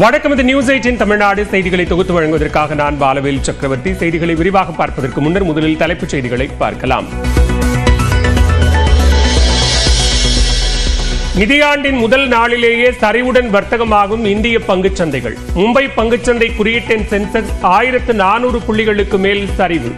வணக்கம். இது நியூஸ் 18 தமிழ்நாடு செய்திகளை தொகுத்து வழங்குவதற்காக நான் பாலவேல் சக்கரவர்த்தி. செய்திகளை விரிவாக பார்ப்பதற்கு முன்னர் முதலில் தலைப்புச் செய்திகளை பார்க்கலாம். நிதியாண்டின் முதல் நாளிலேயே சரிவுடன் வர்த்தகமாகும் இந்திய பங்குச் சந்தைகள். மும்பை பங்குச்சந்தை குறியீட்டின் சென்செக்ஸ் 1400 புள்ளிகளுக்கு மேல் சரிவு.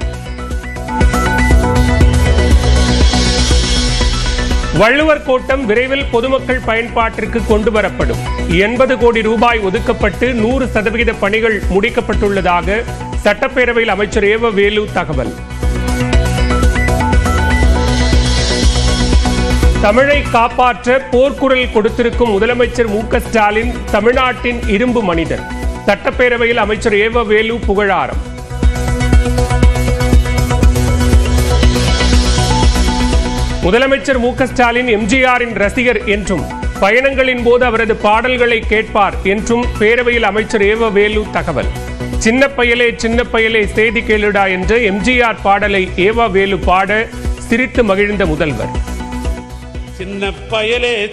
வள்ளுவர் கோட்டம் விரைவில் பொதுமக்கள் பயன்பாட்டிற்கு கொண்டு வரப்படும். 80 கோடி ரூபாய் ஒதுக்கப்பட்டு 100% பணிகள் முடிக்கப்பட்டுள்ளதாக சட்டப்பேரவையில் அமைச்சர் ஏவ வேலு தகவல். தமிழை காப்பாற்ற போர்க்குரல் கொடுத்திருக்கும் முதலமைச்சர் மு.க. ஸ்டாலின் தமிழ்நாட்டின் இரும்பு மனிதர். சட்டப்பேரவையில் அமைச்சர் ஏவ வேலு புகழாரம். முதலமைச்சர் மு.க. ஸ்டாலின் எம்ஜிஆரின் ரசிகர் என்றும் பயணங்களின் போது அவரது பாடல்களை கேட்பார் என்றும் பேரவையில் அமைச்சர் ஏவ வேலு தகவல். சின்ன பயலே செய்தி கேளுடா என்ற எம்ஜிஆர் பாடலை ஏவ வேலு பாட சிரித்து மகிழ்ந்த முதல்வர்.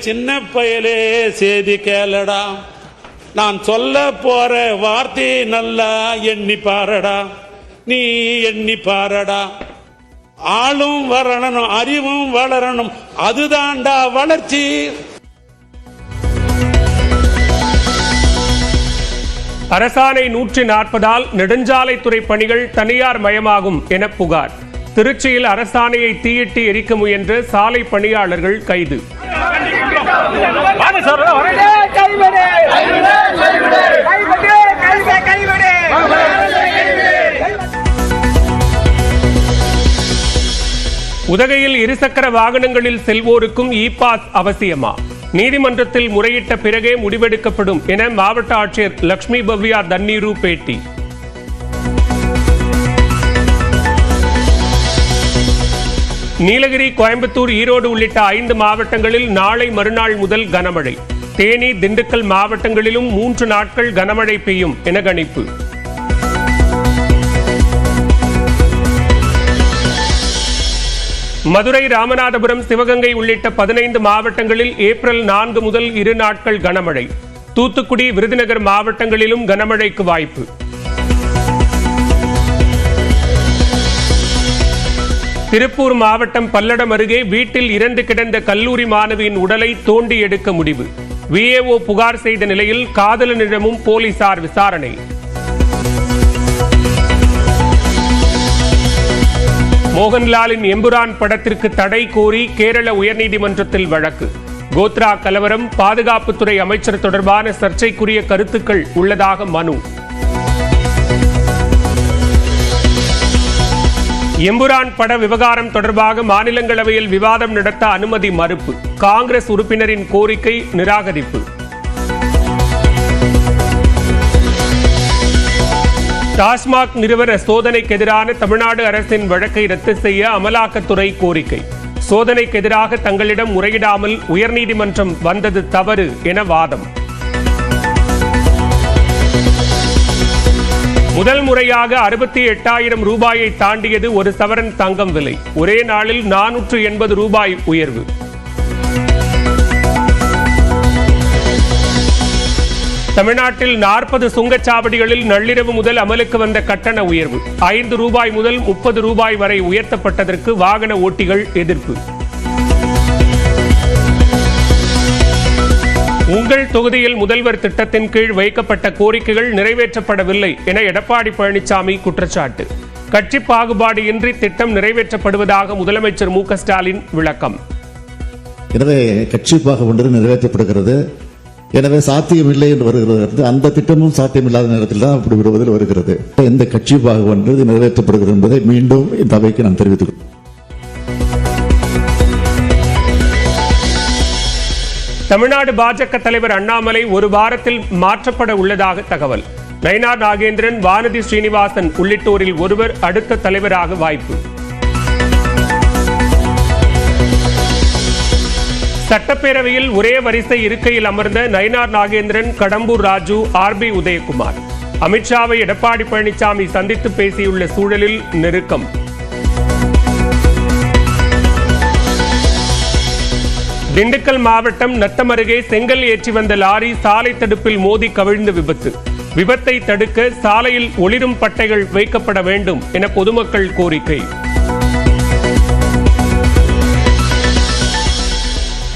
சின்ன பயலே செய்தி கேளடா, நான் சொல்ல போற வார்த்தை நல்லா எண்ணி பாரடா, நீ எண்ணி பாரடா. ஆளும் வரணும், அறிவும் வளரணும், அதுதான்டா வளர்ச்சி. அரசாணை 140ஆல் நெடுஞ்சாலைத்துறை பணிகள் தனியார் மயமாகும் என புகார். திருச்சியில் அரசாணையை தீயிட்டு எரிக்க முயன்ற சாலை பணியாளர்கள் கைது. உதகையில் இருசக்கர வாகனங்களில் செல்வோருக்கும் இ பாஸ் அவசியமா? நீதிமன்றத்தில் முறையிட்ட பிறகே முடிவெடுக்கப்படும் என மாவட்ட ஆட்சியர் லட்சுமி பவ்யா தண்ணீரு பேட்டி. நீலகிரி, கோயம்புத்தூர், ஈரோடு உள்ளிட்ட 5 மாவட்டங்களில் நாளை மறுநாள் முதல் கனமழை. தேனி, திண்டுக்கல் மாவட்டங்களிலும் 3 நாட்கள் கனமழை பெய்யும் என கணிப்பு. மதுரை, ராமநாதபுரம், சிவகங்கை உள்ளிட்ட 15 மாவட்டங்களில் ஏப்ரல் 4 முதல் 2 நாட்கள் கனமழை. தூத்துக்குடி, விருதுநகர் மாவட்டங்களிலும் கனமழைக்கு வாய்ப்பு. திருப்பூர் மாவட்டம் பல்லடம் அருகே வீட்டில் இறந்து கிடந்த கல்லூரி மாணவியின் உடலை தோண்டி எடுக்க முடிவு. விஏஓ புகார் செய்த நிலையில் காதலனிடமும் போலீசார் விசாரணை. மோகன்லாலின் எம்புரான் படத்திற்கு தடை கோரி கேரள உயர்நீதிமன்றத்தில் வழக்கு. கோத்ரா கலவரம், பாதுகாப்புத்துறை அமைச்சர் தொடர்பான சர்ச்சைக்குரிய கருத்துக்கள் உள்ளதாக மனு. எம்புரான் பட விவகாரம் தொடர்பாக மாநிலங்களவையில் விவாதம் நடத்த அனுமதி மறுப்பு. காங்கிரஸ் உறுப்பினரின் கோரிக்கை நிராகரிப்பு. டாஸ்மாக் நிறுவன சோதனைக்கு எதிரான தமிழ்நாடு அரசின் வழக்கை ரத்து செய்ய அமலாக்கத்துறை கோரிக்கை. சோதனைக்கு எதிராக தங்களிடம் முறையிடாமல் உயர்நீதிமன்றம் வந்தது தவறு என வாதம். முதல் முறையாக 68,000 ரூபாயை தாண்டியது ஒரு சவரன் தங்கம் விலை. ஒரே நாளில் 480 ரூபாய் உயர்வு. தமிழ்நாட்டில் 40 சுங்கச்சாவடிகளில் நள்ளிரவு முதல் அமலுக்கு வந்த கட்டண உயர்வு. 5 ரூபாய் முதல் 30 ரூபாய் வரை உயர்த்தப்பட்டதற்கு வாகன ஓட்டிகள் எதிர்ப்பு. உங்கள் தொகுதியில் முதல்வர் திட்டத்தின் கீழ் வைக்கப்பட்ட கோரிக்கைகள் நிறைவேற்றப்படவில்லை என எடப்பாடி பழனிசாமி குற்றச்சாட்டு. கட்சி பாகுபாடு இன்றி திட்டம் நிறைவேற்றப்படுவதாக முதலமைச்சர் மு.க. ஸ்டாலின் விளக்கம். எனவே கட்சி பாகுபாடு நிறைவேற்றப்படுகிறது, எனவே சாத்தியமில்லை என்று வருகிறது. அந்த திட்டமும் சாத்தியமில்லாத நேரத்தில் தான் அப்படி விடுவதில் வருகிறது. எந்த கட்சி பாகுபாடு நிறைவேற்றப்படுகிறது என்பதை மீண்டும் இந்த அவைக்கு நான் தெரிவித்துக் கொள்கிறேன். தமிழ்நாடு பாஜக தலைவர் அண்ணாமலை ஒரு வாரத்தில் மாற்றப்பட உள்ளதாக தகவல். நயினார் நாகேந்திரன், வானதி ஸ்ரீனிவாசன் உள்ளிட்டோரில் ஒருவர் அடுத்த தலைவராக வாய்ப்பு. சட்டப்பேரவையில் ஒரே வரிசை இருக்கையில் அமர்ந்த நயினார் நாகேந்திரன், கடம்பூர் ராஜு, ஆர்.பி. உதயகுமார். அமித்ஷாவை எடப்பாடி பழனிசாமி சந்தித்து பேசியுள்ள சூழலில் நெருக்கம். திண்டுக்கல் மாவட்டம் நத்தம் அருகே செங்கல் ஏற்றி வந்த லாரி சாலை தடுப்பில் மோதி கவிழ்ந்து விபத்து. விபத்தை தடுக்க சாலையில் ஒளிரும் பட்டைகள் வைக்கப்பட வேண்டும் என பொதுமக்கள் கோரிக்கை.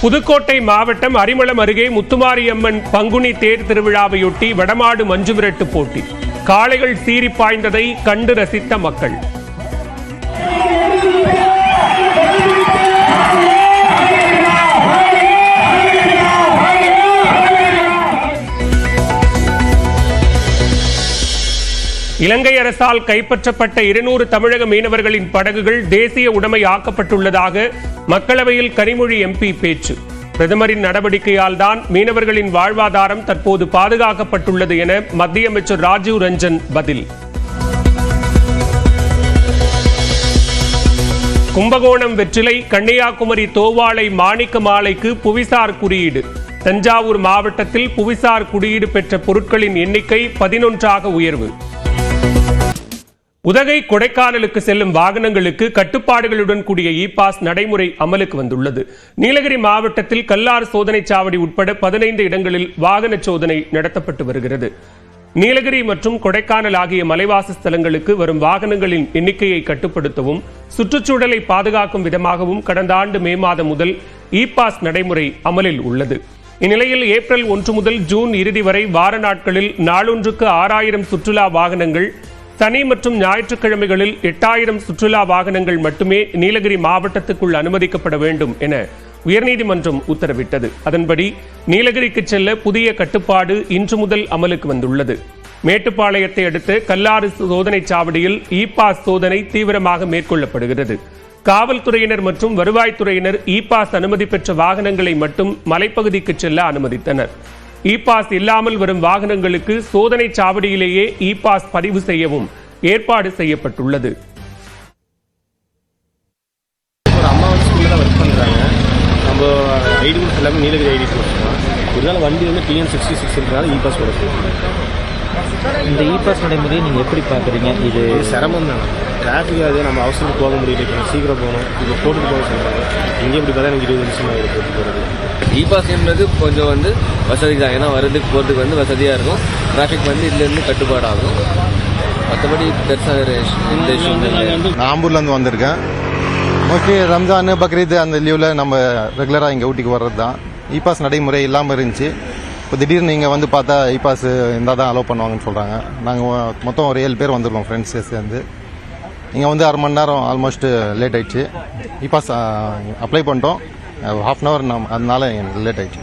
புதுக்கோட்டை மாவட்டம் அரிமளம் அருகே முத்துமாரியம்மன் பங்குனி தேர் திருவிழாவையொட்டி வடமாடு மஞ்சுவிரட்டு போட்டி. காளைகள் சீறி பாய்ந்ததை கண்டு ரசித்த மக்கள். இலங்கை அரசால் கைப்பற்றப்பட்ட 200 தமிழக மீனவர்களின் படகுகள் தேசிய உடைமை ஆக்கப்பட்டுள்ளதாக மக்களவையில் கனிமொழி எம்பி பேச்சு. பிரதமரின் நடவடிக்கையால் தான் மீனவர்களின் வாழ்வாதாரம் தற்போது பாதுகாக்கப்பட்டுள்ளது என மத்திய அமைச்சர் ராஜீவ் ரஞ்சன் பதில். கும்பகோணம் வெற்றிலை, கன்னியாகுமரி தோவாளை மாணிக்க மாலைக்கு புவிசார் குறியீடு. தஞ்சாவூர் மாவட்டத்தில் புவிசார் குறியீடு பெற்ற பொருட்களின் எண்ணிக்கை 11ஆக உயர்வு. உதகை கொடைக்கானலுக்கு செல்லும் வாகனங்களுக்கு கட்டுப்பாடுகளுடன் கூடிய இ-பாஸ் நடைமுறை அமலுக்கு வந்துள்ளது. நீலகிரி மாவட்டத்தில் கல்லார் சோதனை சாவடி உட்பட 15 இடங்களில் வாகன சோதனை நடத்தப்பட்டு வருகிறது. நீலகிரி மற்றும் கொடைக்கானல் ஆகிய மலைவாச ஸ்தலங்களுக்கு வரும் வாகனங்களின் எண்ணிக்கையை கட்டுப்படுத்தவும் சுற்றுச்சூழலை பாதுகாக்கும் விதமாகவும் கடந்த ஆண்டு மே மாதம் முதல் இ-பாஸ் நடைமுறை அமலில் உள்ளது. இந்நிலையில் ஏப்ரல் 1 முதல் ஜூன் இறுதி வரை வார நாட்களில் நாளொன்றுக்கு 6000 சுற்றுலா வாகனங்கள், சனி மற்றும் ஞாயிற்றுக்கிழமைகளில் 8000 சுற்றுலா வாகனங்கள் மட்டுமே நீலகிரி மாவட்டத்துக்குள் அனுமதிக்கப்பட வேண்டும் என உயர்நீதிமன்றம் உத்தரவிட்டது. அதன்படி நீலகிரிக்கு செல்ல புதிய கட்டுப்பாடு இன்று முதல் அமலுக்கு வந்துள்ளது. மேட்டுப்பாளையத்தை அடுத்து கல்லாறு சோதனை சாவடியில் இ-பாஸ் சோதனை தீவிரமாக மேற்கொள்ளப்படுகிறது. காவல்துறையினர் மற்றும் வருவாய்த்துறையினர் இ-பாஸ் அனுமதி பெற்ற வாகனங்களை மட்டும் மலைப்பகுதிக்கு செல்ல அனுமதித்தனர். இ-பாஸ் இல்லாமல் வரும் வாகனங்களுக்கு சோதனை சாவடியிலேயே இ-பாஸ் பதிவு செய்யவும் ஏற்பாடு செய்யப்பட்டுள்ளது. அம்மா ஸ்கூல்ல தான் ஒர்க் பண்றாங்க. நம்ம ஐடி ப்ரூஃப் எல்லாமே நீலகிரி ஐடி ப்ரூஃப் தான். இதனால வண்டி வந்து TN66 இருக்கிறனால இ-பாஸ் போட சொல்லுவாங்க. இந்த இ-பாஸ் நடைமுறையை நீங்கள் எப்படி பார்க்குறீங்க? இது சிரமம் தான். டிராஃபிக் அது நம்ம அவசரத்துக்கு போக முடியல. இப்போ சீக்கிரம் போகணும், இப்போ போட்டுட்டு போக சொல்கிறாங்க. இங்கே இப்படி பார்த்தா எனக்கு 20 நிமிஷம் ஆகிடும் போட்டு போகிறது. இ-பாஸ் என்பது கொஞ்சம் வசதி தான். ஏன்னா வரதுக்கு போகிறதுக்கு வசதியாக இருக்கும். டிராஃபிக் இதுலேருந்து கட்டுப்பாடாகும். மற்றபடி பெருசாக எந்த இஷ்யூ இல்லை. நான் ஆம்பூர்லேருந்து வந்திருக்கேன். மோஸ்ட்லி ரம்ஜான், பக்ரீத் அந்த லீவில் நம்ம ரெகுலராக இங்கே ஊட்டிக்கு வர்றது தான். இ-பாஸ் நடைமுறை இல்லாமல் இருந்துச்சு. இப்போ திடீர்னு நீங்கள் வந்து பார்த்தா இ-பாஸ் இருந்தால் தான் அலோவ் பண்ணுவாங்கன்னு சொல்கிறாங்க. நாங்கள் மொத்தம் ஒரு 7 பேர் வந்திருக்கோம் ஃப்ரெண்ட்ஸ் சேர்ந்து. இங்கே வந்து 1/2 மணி நேரம் ஆல்மோஸ்ட் லேட் ஆயிடுச்சு. இ-பாஸ் அப்ளை பண்ணிட்டோம். ½ அன் ஹவர் அதனால எனக்கு லேட் ஆயிடுச்சு.